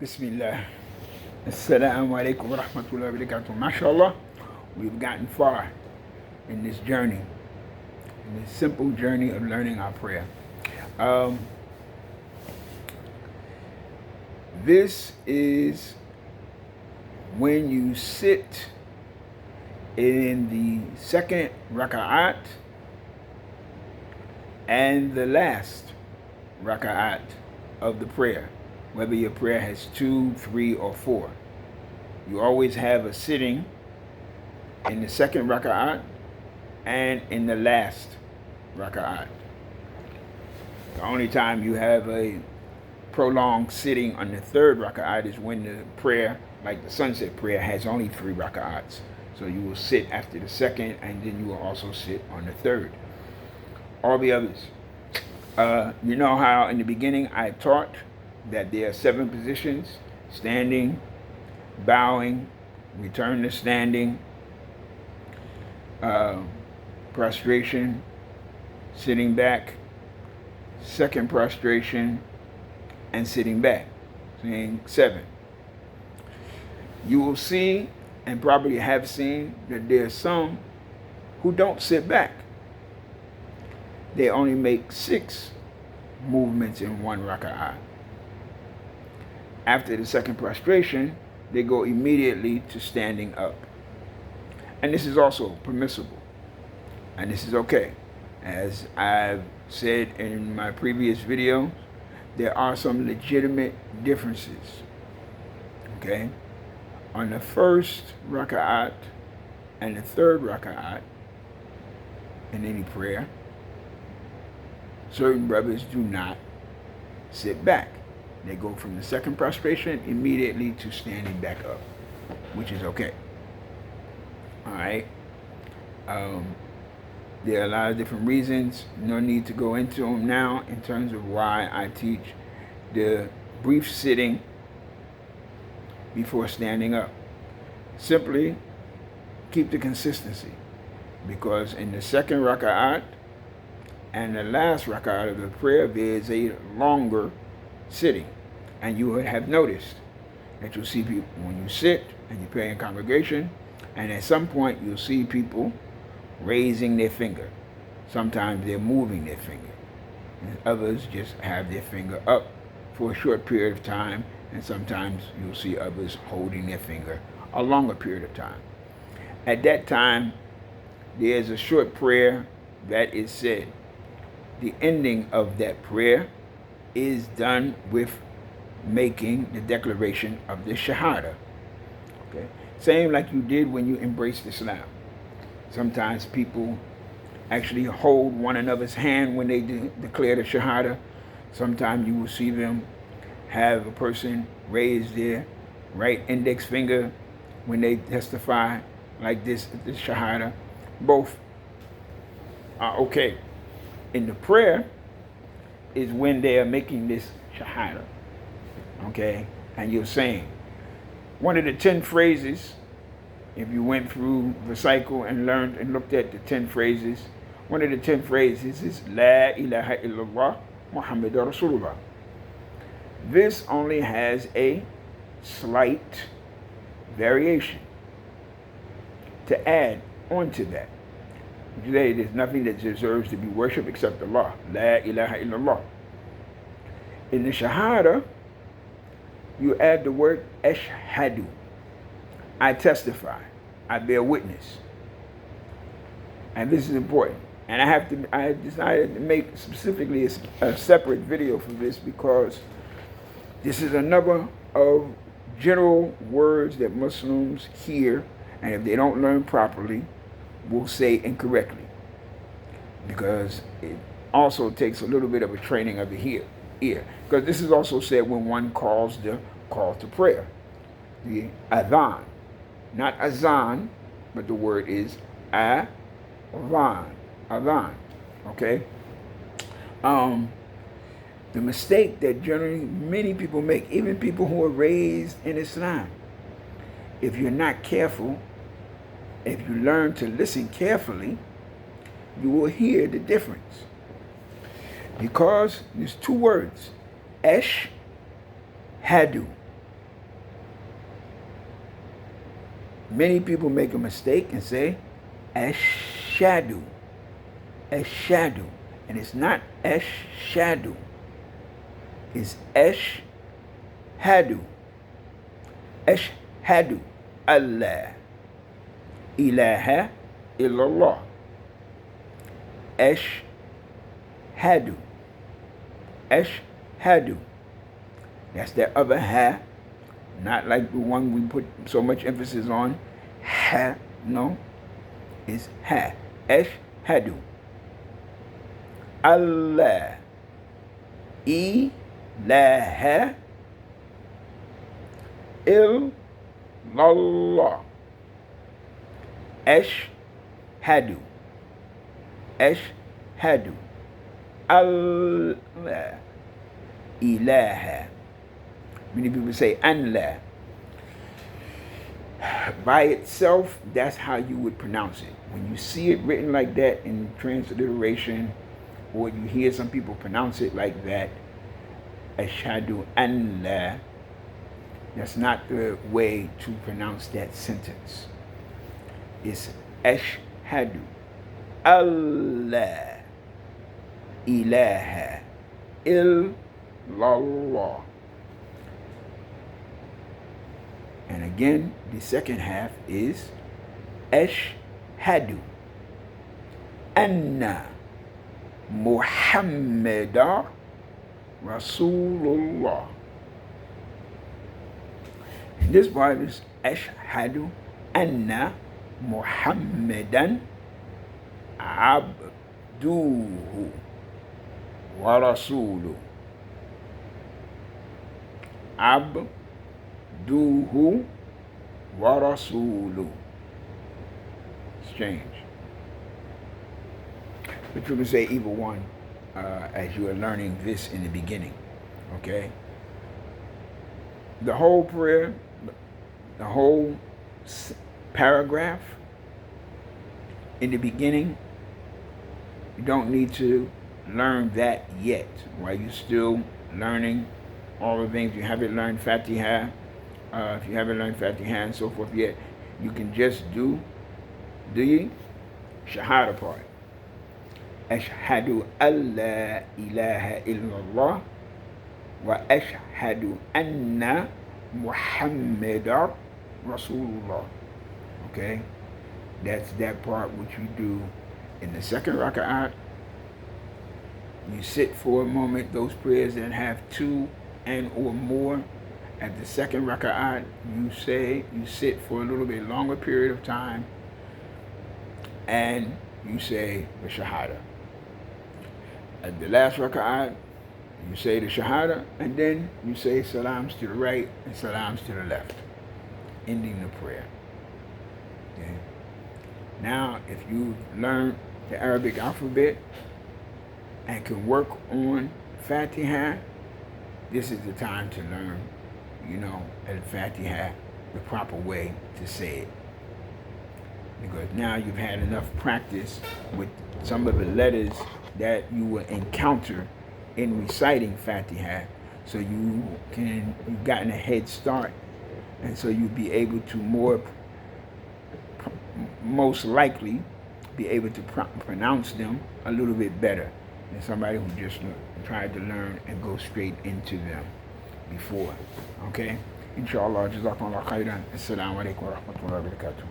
Bismillah. Assalamu alaikum wa rahmatullahi wa barakatuh. MashaAllah, we've gotten far in this journey, in this simple journey of learning our prayer. This is when you sit in the second raka'at and the last raka'at of the prayer, whether your prayer has 2, 3, or 4. You always have a sitting in the second raka'at and in the last raka'at. The only time you have a prolonged sitting on the third raka'at is when the prayer, like the sunset prayer, has only 3 raka'ats. So you will sit after the second, and then you will also sit on the third. All the others. You know how in the beginning I taught that there are 7 positions: standing, bowing, return to standing, prostration, sitting back, second prostration, and sitting back, saying 7. You will see, and probably have seen, that there are some who don't sit back. They only make 6 movements in one raka'ah. After the second prostration, they go immediately to standing up. And this is also permissible. And this is okay. As I've said in my previous video, there are some legitimate differences. Okay? On the first raka'at and the third raka'at in any prayer, certain brothers do not sit back. They go from the second prostration immediately to standing back up, which is okay. All right. There are a lot of different reasons. No need to go into them now in terms of why I teach the brief sitting before standing up. Simply keep the consistency, because in the second raka'at and the last raka'at of the prayer, there is a longer sitting. And you would have noticed that you'll see people when you sit and you pray in congregation, and at some point you'll see people raising their finger. Sometimes they're moving their finger, and others just have their finger up for a short period of time, and sometimes you'll see others holding their finger a longer period of time. At that time, there's a short prayer that is said. The ending of that prayer is done with making the declaration of the Shahadah. Okay? Same like you did when you embraced Islam. Sometimes people actually hold one another's hand when they declare the Shahadah. Sometimes you will see them have a person raise their right index finger when they testify like this Shahadah. Both are okay. In the prayer is when they are making this Shahadah. Okay? And you're saying one of the 10 phrases, if you went through the cycle and learned and looked at the 10 phrases, one of the 10 phrases is La ilaha illallah Muhammadur Rasulullah. This only has a slight variation to add onto that. Today, there's nothing that deserves to be worshipped except Allah. La ilaha illallah. In the Shahada, you add the word ashhadu. I testify. I bear witness. And this is important. And I decided to make specifically a separate video for this, because this is another of general words that Muslims hear, and if they don't learn properly, will say incorrectly, because it also takes a little bit of a training of the ear. Because this is also said when one calls the call to prayer, the adhan, not azan, but the word is adhan. Okay. The mistake that generally many people make, even people who are raised in Islam, if you're not careful, if you learn to listen carefully, you will hear the difference. Because there's 2 words, esh, hadu. Many people make a mistake and say ashadu, ashadu, and it's not ashadu. It's ashhadu, ashhadu Allah ilaha illallah. Ashhadu, ashhadu. That's that other ha, not like the one we put so much emphasis on. Ha, no, it's ha. Ashhadu Allah ilaha illallah. Ashhadu, ashhadu Allah ilaha. Many people say Allah. By itself, that's how you would pronounce it. When you see it written like that in transliteration, or you hear some people pronounce it like that, ashhadu Allah, that's not the way to pronounce that sentence. It's ashhadu Allah ilaha illallah. And again, the second half is ashhadu anna Muhammadan Rasulullah. And this part is ashhadu anna Muhammadan abduhu wa rasuluhu. Abduhu wa rasuluhu. Strange. But you can say either one as you are learning this in the beginning. Okay? The whole prayer, the whole paragraph in the beginning, you don't need to learn that yet. While you're still learning all the things, you haven't learned Fatiha. If you haven't learned Fatiha and so forth yet, you can just do the Shahadah part. Ashhadu alla ilaha illallah wa ashhadu anna Muhammadan Rasulullah. Okay? That's that part which you do in the second raka'at. You sit for a moment. Those prayers that have two and or more, at the second raka'at, you sit for a little bit longer period of time, and you say the Shahadah. At the last raka'at, you say the Shahadah, and then you say salams to the right and salams to the left, ending the prayer. Okay? Now, if you learn the Arabic alphabet and can work on Fatiha, this is the time to learn, Al-Fatiha, the proper way to say it. Because now you've had enough practice with some of the letters that you will encounter in reciting Fatiha, so you've gotten a head start, and so you'll be able to most likely be able to pronounce them a little bit better than somebody who just tried to learn and go straight into them before. Okay? Inshallah, jazakumullah khairan. Assalamu alaikum wa rahmatullahi wa barakatuh.